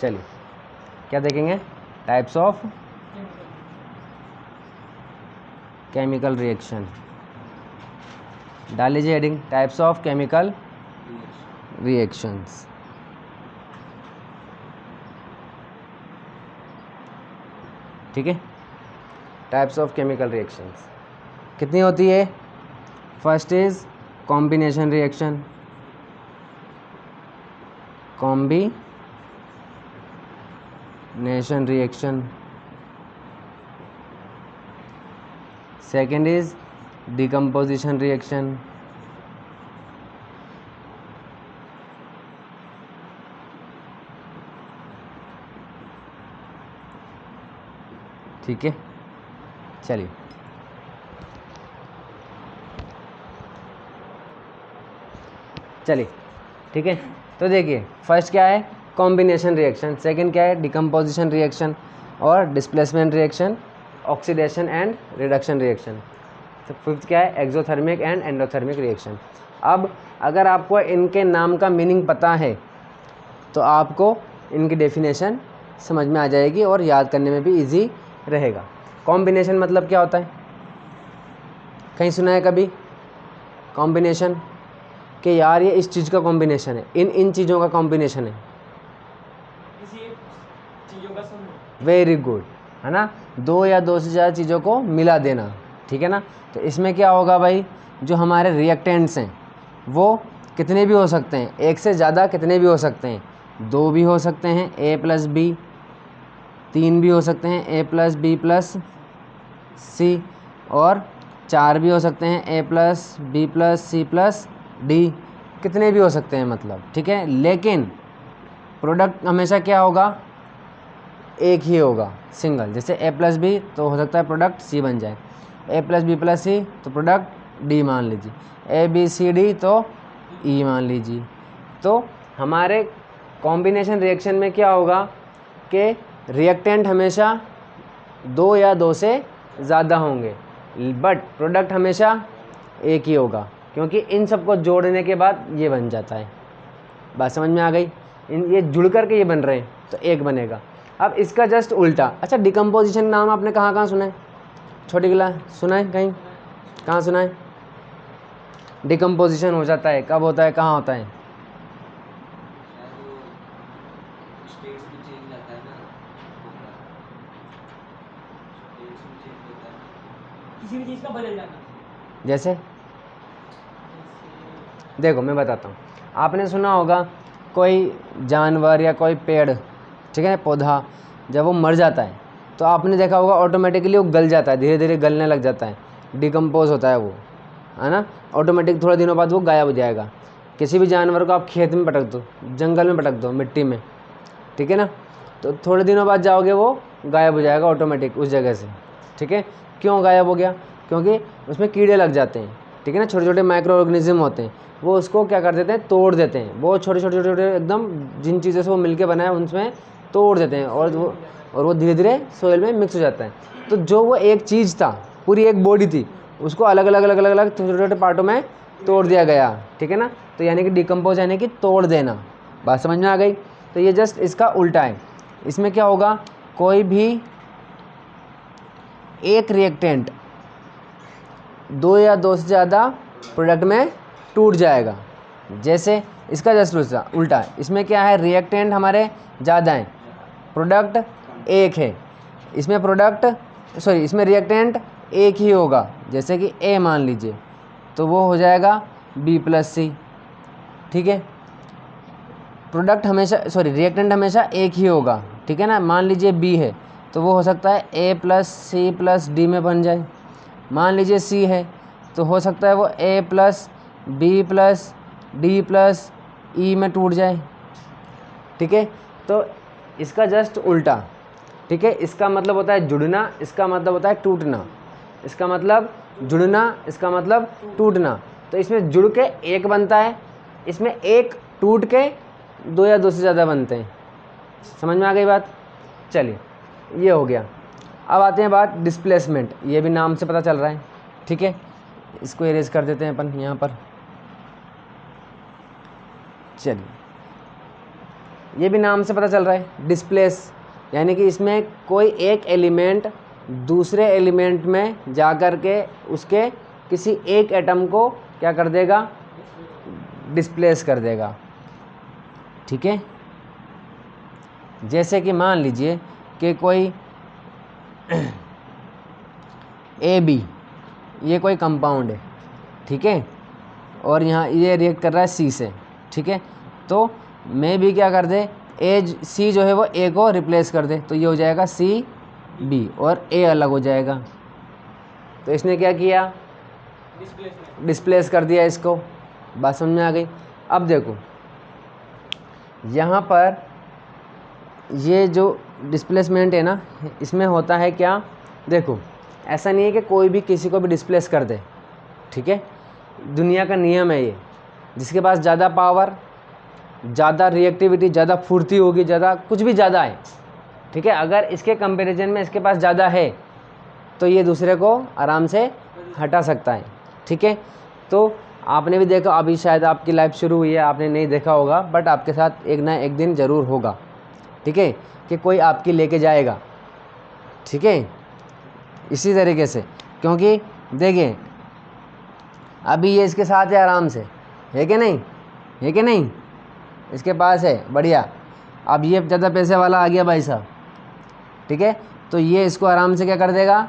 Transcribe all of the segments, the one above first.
चलिए क्या देखेंगे, टाइप्स ऑफ केमिकल रिएक्शन। डाल लीजिए heading, types of chemical reactions. ठीक है, टाइप्स ऑफ केमिकल रिएक्शंस कितनी होती है? First is combination reaction, combination reaction. Second is decomposition reaction, ठीक है। चलिए ठीक है, तो देखिए फर्स्ट क्या है, कॉम्बिनेशन रिएक्शन, सेकंड क्या है, डिकम्पोजिशन रिएक्शन, और displacement reaction, oxidation and reduction reaction. तो फिफ्थ क्या है, एक्सोथर्मिक एंड एंडोथर्मिक रिएक्शन। अब अगर आपको इनके नाम का मीनिंग पता है तो आपको इनकी डेफिनेशन समझ में आ जाएगी और याद करने में भी इजी रहेगा। कॉम्बिनेशन मतलब क्या होता है, कहीं सुना है कभी कॉम्बिनेशन कि यार ये इस चीज़ का कॉम्बिनेशन है, इन चीज़ों का कॉम्बिनेशन है, चीज़ों का समूह। वेरी गुड, है ना, दो या दो से ज़्यादा चीज़ों को मिला देना, ठीक है ना। तो इसमें क्या होगा भाई, जो हमारे रिएक्टेंट्स हैं वो कितने भी हो सकते हैं, एक से ज़्यादा कितने भी हो सकते हैं, दो भी हो सकते हैं ए प्लस बी, तीन भी हो सकते हैं A plus B plus C, और चार भी हो सकते हैं A plus B plus C plus D, कितने भी हो सकते हैं मतलब, ठीक है। लेकिन प्रोडक्ट हमेशा क्या होगा, एक ही होगा, सिंगल। जैसे ए प्लस बी तो हो सकता है प्रोडक्ट सी बन जाए, ए प्लस बी प्लस सी तो प्रोडक्ट डी मान लीजिए, ए बी सी डी तो ई मान लीजिए। तो हमारे कॉम्बिनेशन रिएक्शन में क्या होगा कि रिएक्टेंट हमेशा दो या दो से ज़्यादा होंगे, बट प्रोडक्ट हमेशा एक ही होगा, क्योंकि इन सबको जोड़ने के बाद ये बन जाता है। बात समझ में आ गई, ये जुड़ करके ये बन रहे हैं तो एक बनेगा। अब इसका जस्ट उल्टा, अच्छा डिकम्पोजिशन नाम आपने कहाँ कहाँ सुना है, छोटी गिला सुना है कहीं, कहाँ सुना है? डिकम्पोजिशन हो जाता है, कब होता है, कहाँ होता है? किसी भी चीज़ का बदल जाना। जैसे देखो मैं बताता हूँ, आपने सुना होगा कोई जानवर या कोई पेड़, ठीक है, पौधा जब वो मर जाता है तो आपने देखा होगा ऑटोमेटिकली वो गल जाता है, धीरे धीरे गलने लग जाता है, डिकम्पोज होता है वो, है ना। ऑटोमेटिक थोड़े दिनों बाद वो गायब हो जाएगा। किसी भी जानवर को आप खेत में पटक दो, जंगल में पटक दो, मिट्टी में, ठीक है ना, तो थोड़े दिनों बाद जाओगे वो गायब हो जाएगा ऑटोमेटिक उस जगह से, ठीक है। क्यों गायब हो गया? क्योंकि उसमें कीड़े लग जाते हैं, ठीक है ना, छोटे छोटे माइक्रो ऑर्गेनिज्म होते हैं, वो उसको क्या कर देते हैं, तोड़ देते हैं, वो छोटे छोटे छोटे छोटे एकदम जिन चीज़ों से वो मिलके बना है उनमें तोड़ देते हैं, और वो धीरे धीरे सोइल में मिक्स हो जाता है। तो जो वो एक चीज़ था, पूरी एक बॉडी थी, उसको अलग अलग अलग अलग अलग छोटे छोटे पार्टों में तोड़ दिया गया, ठीक है ना। तो यानी कि डिकम्पोज यानी कि तोड़ देना। बात समझ में आ गई? तो ये जस्ट इसका उल्टा है। इसमें क्या होगा, कोई भी एक रिएक्टेंट दो या दो से ज़्यादा प्रोडक्ट में टूट जाएगा। जैसे इसका जस्ट उल्टा है, इसमें क्या है, रिएक्टेंट हमारे ज़्यादा हैं, प्रोडक्ट एक है, इसमें रिएक्टेंट एक ही होगा, जैसे कि ए मान लीजिए, तो वो हो जाएगा बी प्लस सी, ठीक है। रिएक्टेंट हमेशा एक ही होगा, ठीक है ना। मान लीजिए बी है तो वो हो सकता है ए प्लस सी प्लस डी में बन जाए। मान लीजिए सी है तो हो सकता है वो A plus B plus D plus E में टूट जाए, ठीक है। तो इसका जस्ट उल्टा, ठीक है, इसका मतलब होता है जुड़ना, इसका मतलब होता है टूटना, इसका मतलब जुड़ना, इसका मतलब टूटना। तो इसमें जुड़ के एक बनता है, इसमें एक टूट के दो या दो से ज़्यादा बनते हैं। समझ में आ गई बात? चलिए ये हो गया। अब आते हैं बात डिस्प्लेसमेंट, ये भी नाम से पता चल रहा है, ठीक है। इसको इरेज कर देते हैं अपन यहाँ पर। चलिए ये भी नाम से पता चल रहा है डिस्प्लेस, यानी कि इसमें कोई एक एलिमेंट दूसरे एलिमेंट में जा कर के उसके किसी एक एटम को क्या कर देगा, डिस्प्लेस कर देगा। ठीक है, जैसे कि मान लीजिए कि कोई ए बी ये कोई कंपाउंड है, ठीक है, और यहाँ ये रिएक्ट कर रहा है सी से, ठीक है, तो मैं भी क्या कर दे, ए सी जो है वो ए को रिप्लेस कर दे, तो ये हो जाएगा सी बी और ए अलग हो जाएगा। तो इसने क्या किया, डिस्प्लेस कर दिया इसको। बात समझ में आ गई। अब देखो यहाँ पर ये जो डिस्प्लेसमेंट है ना, इसमें होता है क्या, देखो ऐसा नहीं है कि कोई भी किसी को भी डिस्प्लेस कर दे, ठीक है, दुनिया का नियम है ये, जिसके पास ज़्यादा पावर, ज़्यादा रिएक्टिविटी, ज़्यादा फुर्ती होगी, ज़्यादा कुछ भी ज़्यादा है, ठीक है, अगर इसके कंपैरिजन में इसके पास ज़्यादा है तो ये दूसरे को आराम से हटा सकता है। ठीक है, तो आपने भी देखा, अभी शायद आपकी लाइफ शुरू हुई है, आपने नहीं देखा होगा, बट आपके साथ एक ना एक दिन ज़रूर होगा, ठीक है, कि कोई आपकी लेके जाएगा। ठीक है, इसी तरीके से, क्योंकि देखिए अभी ये इसके साथ है आराम से, है कि नहीं, है कि नहीं, इसके पास है बढ़िया। अब ये ज़्यादा पैसे वाला आ गया भाई साहब, ठीक है, तो ये इसको आराम से क्या कर देगा,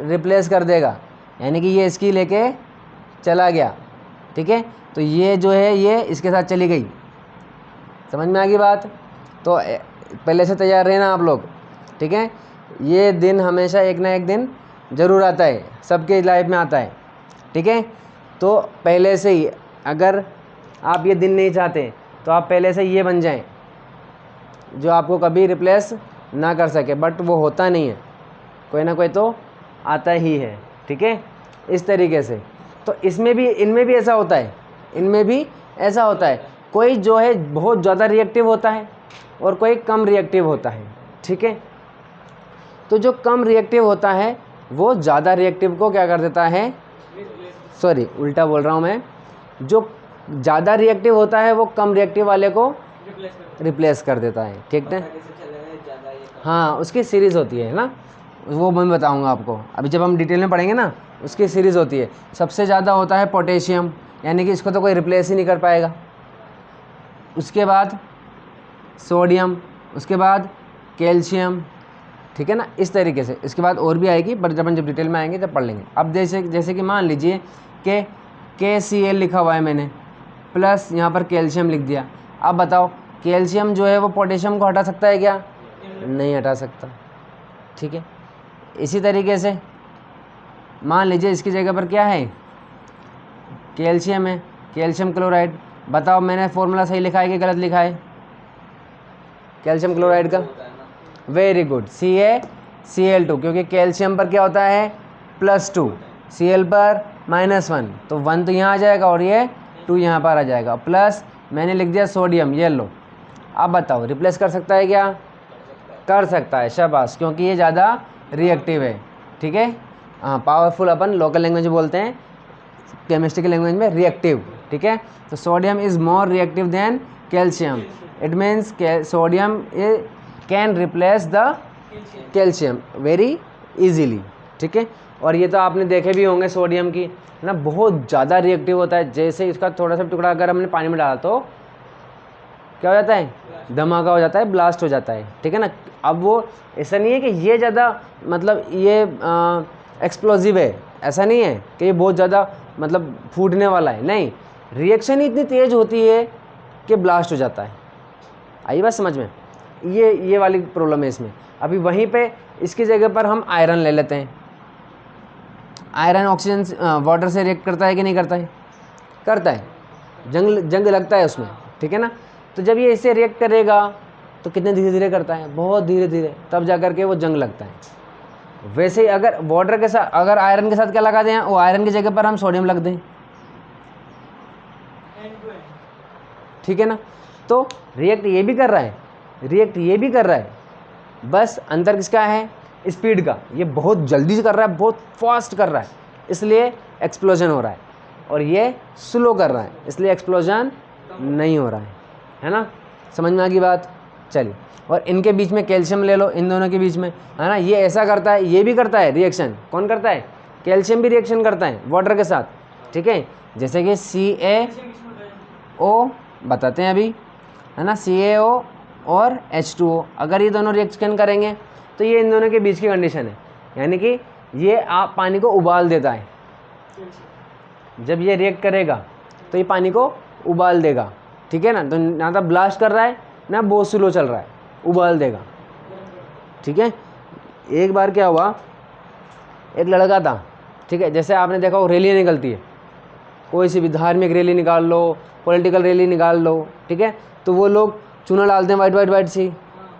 रिप्लेस कर देगा, यानी कि ये इसकी लेके चला गया। ठीक है, तो ये जो है ये इसके साथ चली गई। समझ में आ गई बात। तो पहले से तैयार रहना आप लोग। ठीक है, ये दिन हमेशा एक ना एक दिन ज़रूर आता है, सबके लाइफ में आता है। ठीक है, तो पहले से ही अगर आप ये दिन नहीं चाहते तो आप पहले से ये बन जाएं जो आपको कभी रिप्लेस ना कर सके, बट वो होता नहीं है, कोई ना कोई तो आता ही है। ठीक है, इस तरीके से। तो इसमें भी, इनमें भी ऐसा होता है, इनमें भी ऐसा होता है, कोई जो है बहुत ज़्यादा रिएक्टिव होता है और कोई कम रिएक्टिव होता है। ठीक है, तो जो कम रिएक्टिव होता है वो ज़्यादा रिएक्टिव को क्या कर देता है, सॉरी उल्टा बोल रहा हूँ मैं, जो ज़्यादा रिएक्टिव होता है वो कम रिएक्टिव वाले को रिप्लेस कर देता है। ठीक है, हाँ उसकी सीरीज़ होती है ना, वो मैं बताऊंगा आपको अभी जब हम डिटेल में पढ़ेंगे ना, उसकी सीरीज़ होती है। सबसे ज़्यादा होता है पोटेशियम, यानी कि इसको तो कोई रिप्लेस ही नहीं कर पाएगा। उसके बाद सोडियम, उसके बाद कैल्शियम। ठीक है ना, इस तरीके से। इसके बाद और भी आएगी, बट जब डिटेल में आएंगे तब पढ़ लेंगे। अब जैसे कि मान लीजिए कि KCl लिखा हुआ है मैंने, प्लस यहाँ पर कैल्शियम लिख दिया। अब बताओ कैल्शियम जो है वो पोटेशियम को हटा सकता है क्या, नहीं हटा सकता। ठीक है, इसी तरीके से मान लीजिए इसकी जगह पर क्या है, कैल्शियम है, कैल्शियम क्लोराइड। बताओ मैंने फॉर्मूला सही लिखा है कि गलत लिखा है कैल्शियम क्लोराइड का? वेरी गुड, CaCl2, क्योंकि कैल्शियम पर क्या होता है +2, Cl पर -1, तो 1 तो यहाँ आ जाएगा और ये 2 यहाँ पर आ जाएगा। प्लस मैंने लिख दिया सोडियम, ये लो। अब बताओ रिप्लेस कर सकता है क्या, कर सकता है, शाबाश, क्योंकि ये ज़्यादा रिएक्टिव है। ठीक है, हाँ पावरफुल अपन लोकल लैंग्वेज में बोलते हैं, केमिस्ट्री की लैंग्वेज में रिएक्टिव। ठीक है, तो sodium is more reactive than calcium, it means sodium can replace the calcium very easily. ठीक है, और ये तो आपने देखे भी होंगे सोडियम की ना, बहुत ज़्यादा रिएक्टिव होता है। जैसे इसका थोड़ा सा टुकड़ा अगर हमने पानी में डाला तो क्या हो जाता है, धमाका हो जाता है, ब्लास्ट हो जाता है। ठीक है ना, अब वो ऐसा नहीं है कि ये ज़्यादा मतलब ये एक्सप्लोजिव है, ऐसा नहीं है कि ये बहुत ज़्यादा मतलब फूटने वाला है, नहीं, रिएक्शन ही इतनी तेज़ होती है कि ब्लास्ट हो जाता है। आई बात समझ में, ये वाली प्रॉब्लम है इसमें। अभी वहीं पे इसकी जगह पर हम आयरन ले लेते हैं। आयरन ऑक्सीजन वाटर से रिएक्ट करता है कि नहीं करता है, करता है, जंग लगता है उसमें। ठीक है ना, तो जब ये इससे रिएक्ट करेगा तो कितने धीरे धीरे करता है, बहुत धीरे धीरे, तब जा कर के वो जंग लगता है। वैसे ही अगर वाटर के साथ, अगर आयरन के साथ क्या लगा दें, वो आयरन की जगह पर हम सोडियम लग दें। ठीक है ना, तो रिएक्ट ये भी कर रहा है, रिएक्ट ये भी कर रहा है, बस अंतर किसका है, स्पीड का। ये बहुत जल्दी से कर रहा है, बहुत फास्ट कर रहा है, इसलिए एक्सप्लोजन हो रहा है, और ये स्लो कर रहा है, इसलिए एक्सप्लोजन नहीं हो रहा है ना। समझ में आ गई बात। चलिए, और इनके बीच में कैल्शियम ले लो, इन दोनों के बीच में, है ना, ये ऐसा करता है, ये भी करता है रिएक्शन। कौन करता है? कैल्शियम भी रिएक्शन करता है वाटर के साथ, ठीक है। जैसे कि CaO बताते हैं अभी, है ना, CaO और H2O, अगर ये दोनों रिएक्शन करेंगे तो ये इन दोनों के बीच की कंडीशन है, यानी कि ये आप पानी को उबाल देता है। जब ये रिएक्ट करेगा तो ये पानी को उबाल देगा, ठीक है ना। तो ना तो ब्लास्ट कर रहा है ना बहुत स्लो चल रहा है, उबाल देगा, ठीक है। एक बार क्या हुआ, एक लड़का था, ठीक है, जैसे आपने देखा वो रैली निकलती है, कोई सी भी धार्मिक रैली निकाल लो, पॉलिटिकल रैली निकाल लो, ठीक है, तो वो लोग चूना डालते हैं, वाइट सी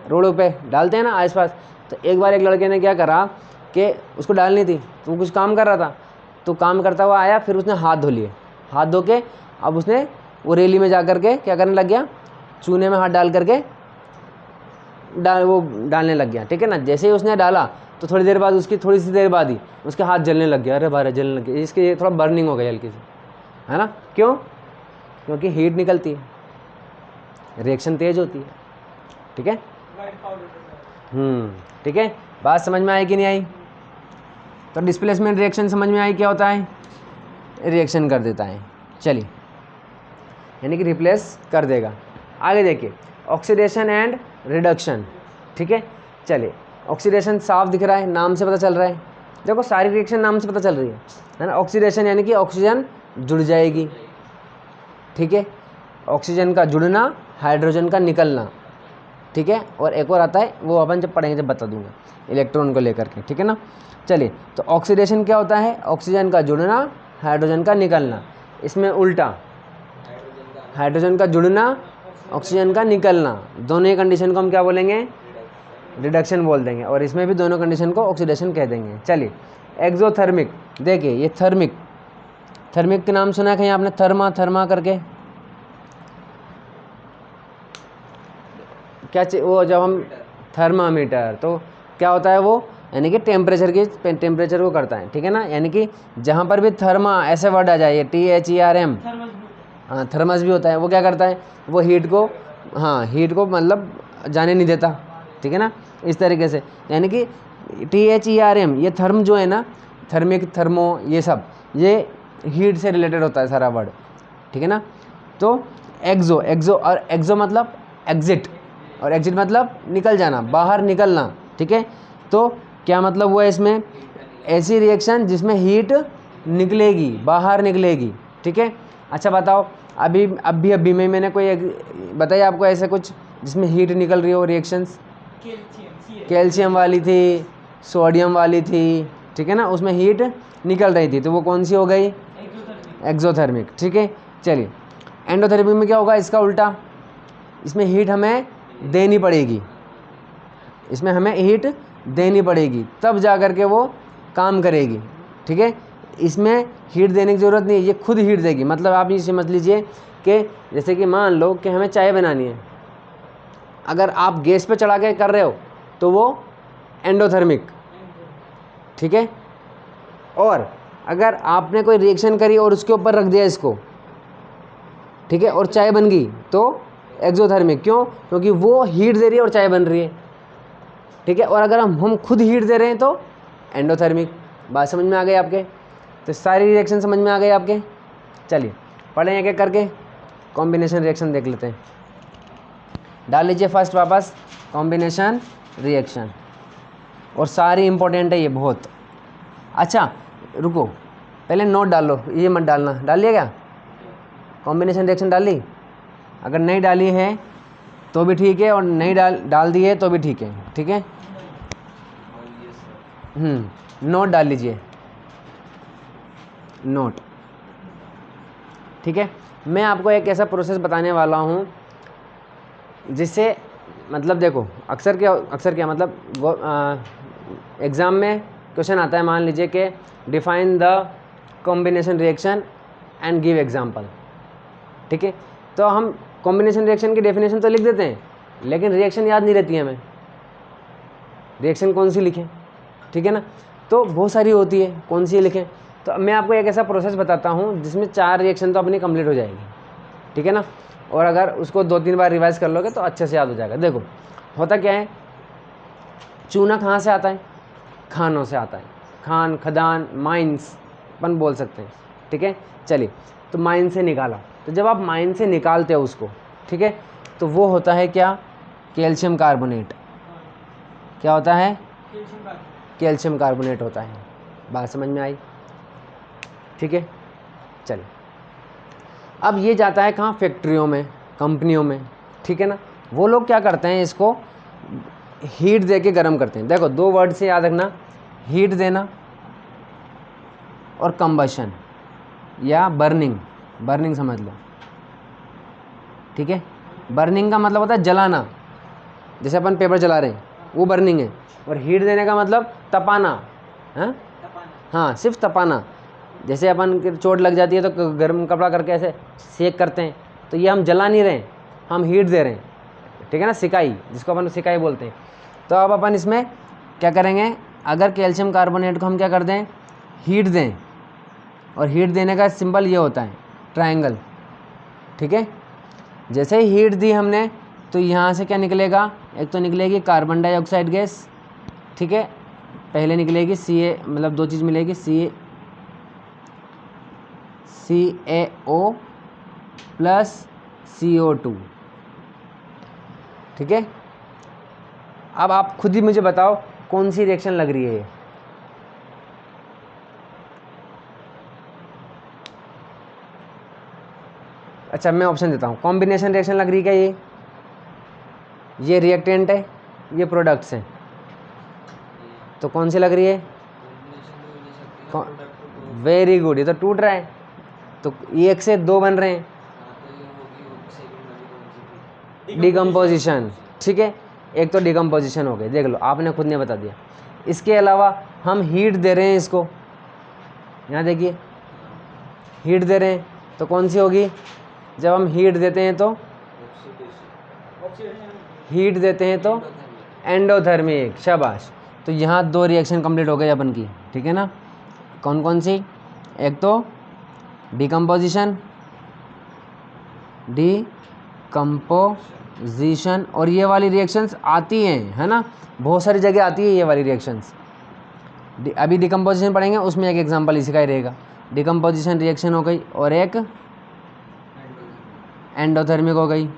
रोडों पे डालते हैं ना आसपास। तो एक बार एक लड़के ने क्या करा कि उसको डालनी थी, तो वो कुछ काम कर रहा था, तो काम करता हुआ आया, फिर उसने हाथ धो लिए, हाथ धो के अब उसने वो रैली में जा कर के क्या करने लग गया, चूने में हाथ डाल करके वो डालने लग गया, ठीक है ना। जैसे ही उसने डाला तो थोड़ी देर बाद, उसकी थोड़ी सी देर बाद ही उसके हाथ जलने लग गया, अरे बारे जलने लग गया, इसके थोड़ा बर्निंग हो गई हल्की सी, है ना। क्यों? क्योंकि हीट निकलती है, रिएक्शन तेज होती है, ठीक है। ठीक है, बात समझ में आई कि नहीं आई? तो डिस्प्लेसमेंट रिएक्शन समझ में आई क्या होता है? रिएक्शन कर देता है, चलिए, यानी कि रिप्लेस कर देगा। आगे देखिए, ऑक्सीडेशन एंड रिडक्शन, ठीक है। चलिए, ऑक्सीडेशन साफ दिख रहा है, नाम से पता चल रहा है, देखो सारी रिएक्शन नाम से पता चल रही है ना। ऑक्सीडेशन यानी कि ऑक्सीजन जुड़ जाएगी, ठीक है, ऑक्सीजन का जुड़ना, हाइड्रोजन का निकलना, ठीक है। और एक और आता है, वो अपन जब पढ़ेंगे जब बता दूंगा, इलेक्ट्रॉन को लेकर के, ठीक है ना। चलिए, तो ऑक्सीडेशन क्या होता है? ऑक्सीजन का जुड़ना, हाइड्रोजन का निकलना। इसमें उल्टा, हाइड्रोजन का जुड़ना, ऑक्सीजन का निकलना, दोनों ही कंडीशन को हम क्या बोलेंगे? रिडक्शन बोल देंगे, और इसमें भी दोनों कंडीशन को ऑक्सीडेशन कह देंगे। चलिए, एक्सोथर्मिक, देखिए ये थर्मिक, थर्मिक के नाम सुना है कहीं आपने? थर्मा करके, क्या वो जब हम थर्मामीटर, तो क्या होता है वो, यानी कि टेम्परेचर को करता है, ठीक है ना। यानी कि जहाँ पर भी थर्मा ऐसे वर्ड आ जाए, THERM, हाँ, थर्मस भी होता है, वो क्या करता है? वो हीट को, हाँ, हीट को मतलब जाने नहीं देता, ठीक है ना, इस तरीके से। यानी कि THERM, ये थर्म जो है ना, थर्मिक, थर्मो, ये सब, ये हीट से रिलेटेड होता है सारा वर्ड, ठीक है ना। तो एक्सो और एक्सो मतलब एग्जिट, और एग्जिट मतलब निकल जाना, बाहर निकलना, ठीक है। तो क्या मतलब हुआ इसमें? ऐसी रिएक्शन जिसमें हीट निकलेगी, बाहर निकलेगी, ठीक है। अच्छा बताओ, अभी में मैंने कोई बताया आपको ऐसे कुछ जिसमें हीट निकल रही हो रिएक्शंस? कैल्शियम वाली थी, सोडियम वाली थी, ठीक है ना, उसमें हीट निकल रही थी, तो वो कौन सी हो गई? एक्सोथर्मिक, ठीक है। चलिए, एंडोथर्मिक में क्या होगा? इसका उल्टा, इसमें हीट हमें देनी पड़ेगी, इसमें हमें हीट देनी पड़ेगी, तब जा कर के वो काम करेगी, ठीक है। इसमें हीट देने की ज़रूरत नहीं है, ये खुद हीट देगी। मतलब आप ये समझ लीजिए कि जैसे कि मान लो कि हमें चाय बनानी है, अगर आप गैस पे चढ़ा के कर रहे हो तो वो एंडोथर्मिक, ठीक है। और अगर आपने कोई रिएक्शन करी और उसके ऊपर रख दिया इसको, ठीक है, और चाय बन गई, तो एक्सोथर्मिक। क्यों? क्योंकि वो हीट दे रही है और चाय बन रही है, ठीक है। और अगर हम खुद हीट दे रहे हैं तो एंडोथर्मिक। बात समझ में आ गई आपके? तो सारी रिएक्शन समझ में आ गई आपके। चलिए पढ़ें एक एक करके, कॉम्बिनेशन रिएक्शन देख लेते हैं। डाल लीजिए फर्स्ट वापस कॉम्बिनेशन रिएक्शन, और सारी इंपॉर्टेंट है ये बहुत। अच्छा रुको, पहले नोट डाल लो, ये मत डालना। डाल लिया क्या? कॉम्बिनेशन रिएक्शन डाल ली? अगर नहीं डाली है तो भी ठीक है, और नहीं डाल दी है तो भी ठीक है, ठीक है। नोट डाल लीजिए, नोट, ठीक है। मैं आपको एक ऐसा प्रोसेस बताने वाला हूँ जिससे, मतलब देखो, अक्सर क्या मतलब एग्ज़ाम में क्वेश्चन आता है, मान लीजिए कि define the combination reaction and give example, ठीक है। तो हम कॉम्बिनेशन रिएक्शन की डेफिनेशन तो लिख देते हैं, लेकिन रिएक्शन याद नहीं रहती है हमें, रिएक्शन कौन सी लिखें, ठीक है ना। तो बहुत सारी होती है, कौन सी लिखें। तो मैं आपको एक ऐसा प्रोसेस बताता हूँ जिसमें 4 रिएक्शन तो अपनी कंप्लीट हो जाएगी, ठीक है ना। और अगर उसको 2-3 बार रिवाइज कर लोगे तो अच्छे से याद हो जाएगा। देखो होता क्या है, चूना कहाँ से आता है, खानों से आता है, खान, खदान, माइंस अपन बोल सकते हैं, ठीक है। चलिए, तो माइन से निकाला, तो जब आप माइन से निकालते हो उसको, ठीक है, तो वो होता है क्या, कैल्शियम कार्बोनेट। क्या होता है, कैल्शियम का कैल्शियम कार्बोनेट होता है। बात समझ में आई, ठीक है। चलिए, अब ये जाता है कहाँ, फैक्ट्रियों में, कंपनियों में, ठीक है ना। वो लोग क्या करते हैं, इसको हीट दे के गर्म करते हैं। देखो 2 वर्ड से याद रखना, हीट देना और कंबशन या बर्निंग, बर्निंग समझ लो, ठीक है। बर्निंग का मतलब होता है जलाना, जैसे अपन पेपर जला रहे हैं वो बर्निंग है, और हीट देने का मतलब तपाना, हाँ तपाना। हाँ, सिर्फ तपाना। जैसे अपन की चोट लग जाती है तो गर्म कपड़ा करके ऐसे सेक करते हैं, तो ये हम जला नहीं रहे हैं, हम हीट दे रहे हैं, ठीक है ना, सिकाई, जिसको अपन सिकाई बोलते हैं। तो अब अपन इसमें क्या करेंगे, अगर कैल्शियम कार्बोनेट को हम क्या कर दें, हीट दें, और हीट देने का सिंबल ये होता है ट्रायंगल, ठीक है। जैसे ही हीट दी हमने तो यहाँ से क्या निकलेगा, एक तो निकलेगी कार्बन डाइऑक्साइड गैस, ठीक है, पहले निकलेगी Ca, मतलब 2 चीज़ मिलेगी, CaO प्लस CO2, ठीक है। अब आप खुद ही मुझे बताओ कौन सी रिएक्शन लग रही है ये, अच्छा मैं ऑप्शन देता हूँ, कॉम्बिनेशन रिएक्शन लग रही है क्या, ये रिएक्टेंट है, ये प्रोडक्ट्स हैं, तो कौन सी लग रही है, वेरी गुड, ये तो टूट रहा है, तो एक से 2 बन रहे हैं, डिकम्पोजिशन, ठीक है। एक तो डिकम्पोजिशन हो गई, देख लो आपने खुद ने बता दिया। इसके अलावा हम हीट दे रहे हैं इसको, यहाँ देखिए हीट दे रहे हैं, तो कौन सी होगी, जब हम हीट देते हैं तो, ऑक्सीडेशन। हीट देते हैं तो एंडोथर्मिक, शाबाश। तो यहाँ 2 रिएक्शन कंप्लीट हो गई अपन की, ठीक है ना। कौन कौन सी, एक तो डिकम्पोजिशन, डिकम्पोजिशन, और ये वाली रिएक्शंस आती हैं, है ना, बहुत सारी जगह आती है ये वाली रिएक्शंस। अभी डिकम्पोजिशन पढ़ेंगे, उसमें एक एग्जांपल इसी का ही रहेगा। डिकम्पोजिशन रिएक्शन हो गई, और एक एंडोथर्मिक हो गई,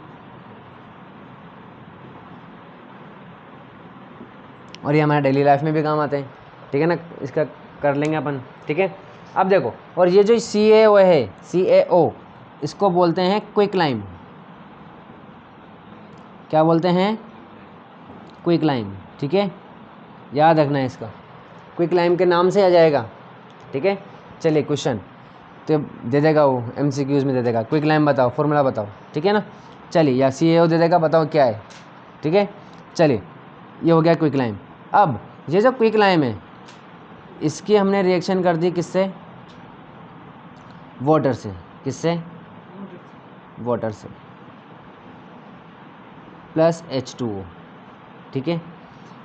और ये हमारे डेली लाइफ में भी काम आते हैं, ठीक है ना, इसका कर लेंगे अपन, ठीक है। अब देखो, और ये जो CaO है, CaO, इसको बोलते हैं क्विकलाइम। क्या बोलते हैं, क्विकलाइम, ठीक है, याद रखना है इसका, क्विकलाइम के नाम से आ जाएगा, ठीक है। चलिए क्वेश्चन तो दे देगा वो, MCQs में दे देगा, क्विकलाइम बताओ, फॉर्मूला बताओ, ठीक है ना। चलिए, या CaO दे देगा, बताओ क्या है, ठीक है। चलिए, ये हो गया क्विकलाइम। अब ये जो क्विकलाइम है, इसकी हमने रिएक्शन कर दी किससे, वाटर से, किससे, वाटर से, प्लस H2O, ठीक है।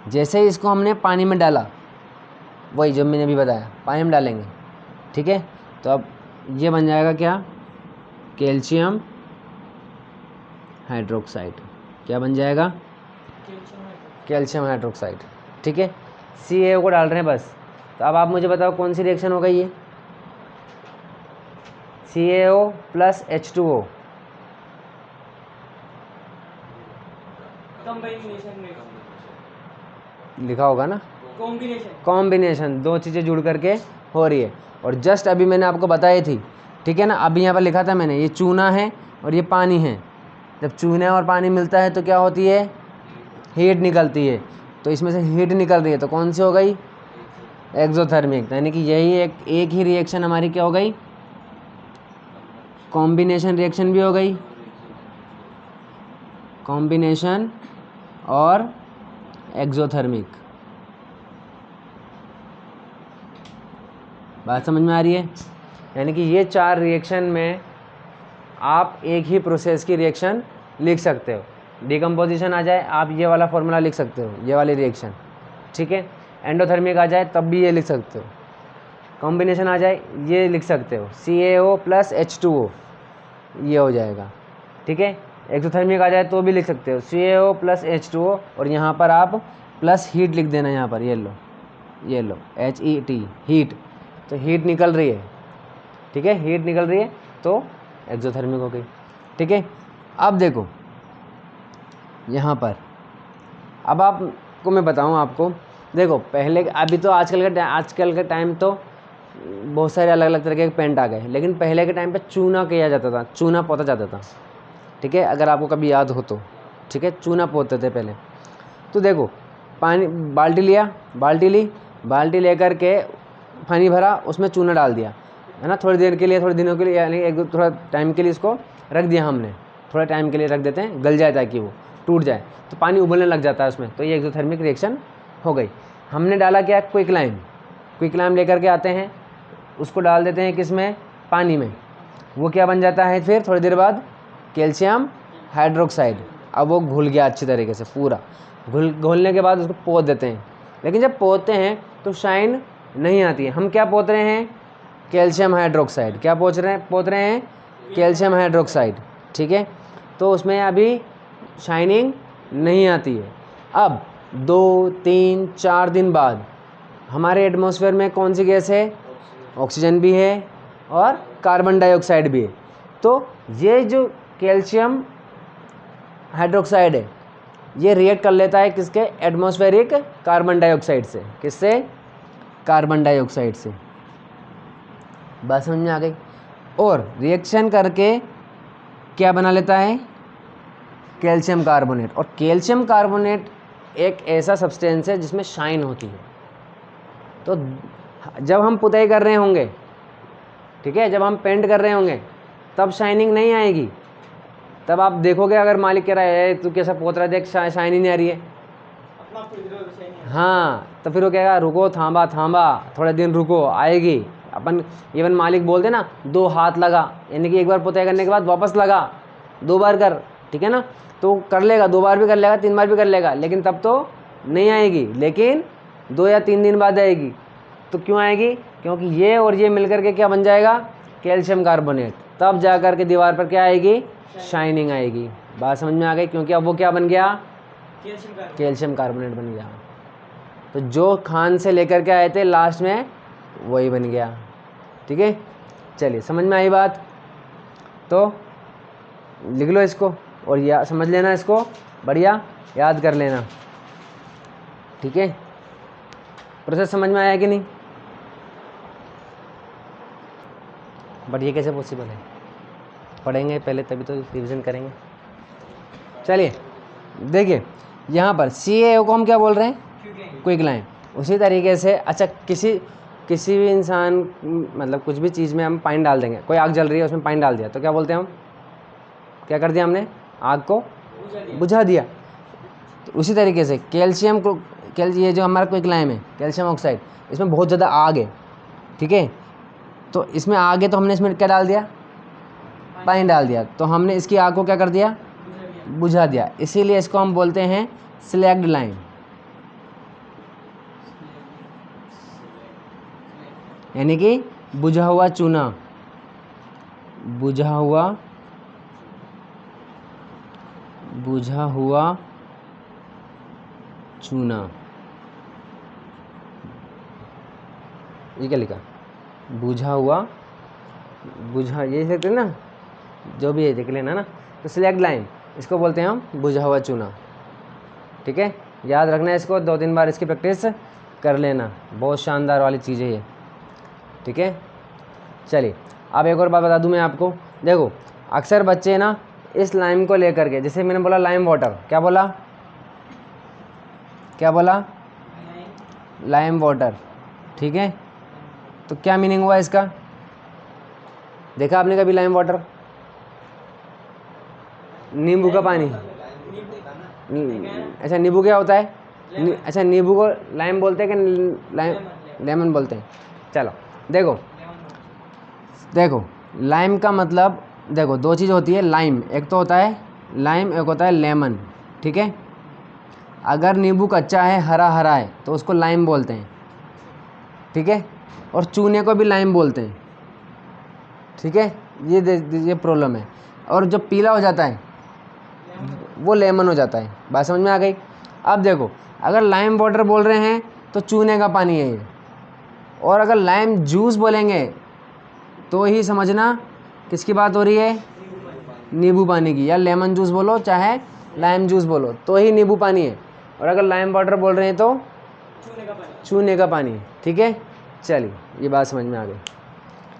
जैसे ही इसको हमने पानी में डाला, वही जो मैंने अभी बताया, पानी में डालेंगे, ठीक है, तो अब ये बन जाएगा क्या, कैल्शियम हाइड्रोक्साइड। क्या बन जाएगा, कैल्शियम हाइड्रोक्साइड, ठीक है। CaO को डाल रहे हैं बस। तो अब आप मुझे बताओ कौन सी रिएक्शन हो गई ये, CaO प्लस H2O, कॉम्बिनेशन, लिखा होगा ना, कॉम्बिनेशन, कॉम्बिनेशन, 2 चीज़ें जुड़ करके हो रही है। और जस्ट अभी मैंने आपको बताई थी, ठीक है ना, अभी यहाँ पर लिखा था मैंने, ये चूना है और ये पानी है, जब चूना और पानी मिलता है तो क्या होती है, हीट निकलती है, तो इसमें से हीट निकल रही है, तो कौन सी हो गई, एक्सोथर्मिक, यानी कि यही एक ही रिएक्शन हमारी क्या हो गई, कॉम्बिनेशन रिएक्शन भी हो गई, कॉम्बिनेशन और एक्सोथर्मिक। बात समझ में आ रही है, यानी कि ये 4 रिएक्शन में आप एक ही प्रोसेस की रिएक्शन लिख सकते हो। डिकम्पोजिशन आ जाए, आप ये वाला फॉर्मूला लिख सकते हो, ये वाली रिएक्शन, ठीक है। एंडोथर्मिक आ जाए तब भी ये लिख सकते हो, कॉम्बिनेशन आ जाए ये लिख सकते हो, CaO प्लस H2O, ये हो जाएगा, ठीक है। एक्सोथर्मिक आ जाए तो भी लिख सकते हो CaO प्लस H2O, और यहाँ पर आप प्लस हीट लिख देना, यहाँ पर ये लो HET हीट, तो हीट निकल रही है, ठीक है, हीट निकल रही है तो एक्सोथर्मिक हो गई, ठीक है। अब देखो यहाँ पर, अब आपको मैं बताऊँ आपको, देखो पहले, अभी तो आजकल के टाइम तो बहुत सारे अलग अलग तरह के पेंट आ गए, लेकिन पहले के टाइम पे चूना किया जाता था, चूना पोता जाता था, ठीक है, अगर आपको कभी याद हो तो, ठीक है, चूना पोतते थे पहले। तो देखो पानी, बाल्टी लेकर के पानी भरा, उसमें चूना डाल दिया, है ना, थोड़ी देर के लिए, थोड़े दिनों के लिए, यानी थोड़ा टाइम के लिए इसको रख दिया हमने, थोड़ा टाइम के लिए रख देते हैं, गल जाए ताकि वो टूट जाए, तो पानी उबलने लग जाता है उसमें, तो ये एक्सोथर्मिक रिएक्शन हो गई। हमने डाला क्या, क्विक लाइम लेकर के आते हैं, उसको डाल देते हैं किस में, पानी में, वो क्या बन जाता है फिर थोड़ी देर बाद, कैल्शियम हाइड्रोक्साइड। अब वो घुल गया अच्छी तरीके से, पूरा घुलने के बाद उसको पोत देते हैं, लेकिन जब पोतते हैं तो शाइन नहीं आती है। हम क्या पोत रहे हैं, कैल्शियम हाइड्रोक्साइड, क्या पोत रहे हैं कैल्शियम हाइड्रोक्साइड, ठीक है, तो उसमें अभी शाइनिंग नहीं आती है। अब 2, 3, 4 दिन बाद हमारे एटमॉस्फेयर में कौन सी गैस है, ऑक्सीजन भी है और कार्बन डाइऑक्साइड भी है, तो ये जो कैल्शियम हाइड्रोक्साइड है ये रिएक्ट कर लेता है किसके, एटमॉस्फेरिक कार्बन डाइऑक्साइड से, किससे, कार्बन डाइऑक्साइड से। बात समझ में आ गई। और रिएक्शन करके क्या बना लेता है, कैल्शियम कार्बोनेट। और कैल्शियम कार्बोनेट एक ऐसा सब्सटेंस है जिसमें शाइन होती है, तो जब हम पुताई कर रहे होंगे, ठीक है, जब हम पेंट कर रहे होंगे तब शाइनिंग नहीं आएगी, तब आप देखोगे अगर मालिक कह रहा है तू कैसा पोत रहा है, देख शाइन ही नहीं आ रही है, अपना खुद रो वैसे ही नहीं है। हाँ, तो फिर वो कहेगा रुको, थांबा थोड़े दिन रुको, आएगी। अपन इवन मालिक बोलते ना 2 हाथ लगा, यानी कि एक बार पुताई करने के बाद वापस लगा, 2 बार कर, ठीक है ना, तो कर लेगा, 2 बार भी कर लेगा, 3 बार भी कर लेगा, लेकिन तब तो नहीं आएगी, लेकिन 2 या 3 दिन बाद आएगी। तो क्यों आएगी, क्योंकि ये और ये मिलकर के क्या बन जाएगा, कैल्शियम कार्बोनेट, तब जा कर के दीवार पर क्या आएगी, शाइनिंग आएगी। बात समझ में आ गई, क्योंकि अब वो क्या बन गया, कैल्शियम कार्बोनेट बन गया। तो जो खान से लेकर के आए थे लास्ट में वही बन गया, ठीक है। चलिए समझ में आई बात, तो लिख लो इसको और या समझ लेना इसको, बढ़िया याद कर लेना, ठीक है। प्रोसेस समझ में आया कि नहीं, बट ये कैसे पॉसिबल है, पढ़ेंगे पहले तभी तो रिवीजन करेंगे। चलिए देखिए यहाँ पर CaO को हम क्या बोल रहे हैं, क्विक लाइम। उसी तरीके से अच्छा किसी भी इंसान, मतलब कुछ भी चीज़ में हम पानी डाल देंगे, कोई आग जल रही है उसमें पानी डाल दिया तो क्या बोलते हैं हम, क्या कर दिया हमने, आग को बुझा दिया। तो उसी तरीके से ये जो हमारा क्विक लाइम है, कैल्शियम ऑक्साइड, इसमें बहुत ज़्यादा आग है, ठीक है, तो इसमें आग है तो हमने इसमें क्या डाल दिया, पानी डाल दिया, तो हमने इसकी आग को क्या कर दिया, बुझा दिया, इसीलिए इसको हम बोलते हैं स्लैग्ड लाइम, यानी कि बुझा हुआ चूना, बुझा हुआ चूना, ये क्या लिखा, बुझा ये लिखते हैं ना, जो भी है देख लेना ना। तो स्लैग्ड लाइम इसको बोलते हैं हम बुझा हुआ चूना, ठीक है, याद रखना है इसको, 2-3 बार इसकी प्रैक्टिस कर लेना, बहुत शानदार वाली चीज़ है ये, ठीक है। चलिए अब एक और बात बता दूं मैं आपको, देखो अक्सर बच्चे ना इस लाइम को लेकर के, जैसे मैंने बोला लाइम वाटर, क्या बोला लाइम वाटर, ठीक है, तो क्या मीनिंग हुआ इसका, देखा आपने कभी लाइम वाटर, नींबू का पानी, अच्छा नींबू क्या होता है, अच्छा नींबू को लाइम बोलते हैं कि लेमन बोलते हैं। चलो देखो लाइम का मतलब, देखो 2 चीज़ होती है, लाइम एक तो होता है लाइम, एक होता है लेमन, ठीक है। अगर नींबू कच्चा है, हरा है, तो उसको लाइम बोलते हैं, ठीक है, और चूने को भी लाइम बोलते हैं, ठीक है, ये प्रॉब्लम है। और जब पीला हो जाता है वो लेमन हो जाता है। बात समझ में आ गई। अब देखो, अगर लाइम वाटर बोल रहे हैं तो चूने का पानी है ये, और अगर लाइम जूस बोलेंगे तो ही समझना किसकी बात हो रही है, नींबू पानी की। या लेमन जूस बोलो चाहे लाइम जूस बोलो तो ही नींबू पानी है, और अगर लाइम वाटर बोल रहे हैं तो चूने का पानी। ठीक है, चलिए ये बात समझ में आ गई।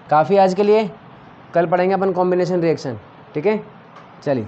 काफ़ी आज के लिए, कल पढ़ेंगे अपन कॉम्बिनेशन रिएक्शन। ठीक है, चलिए।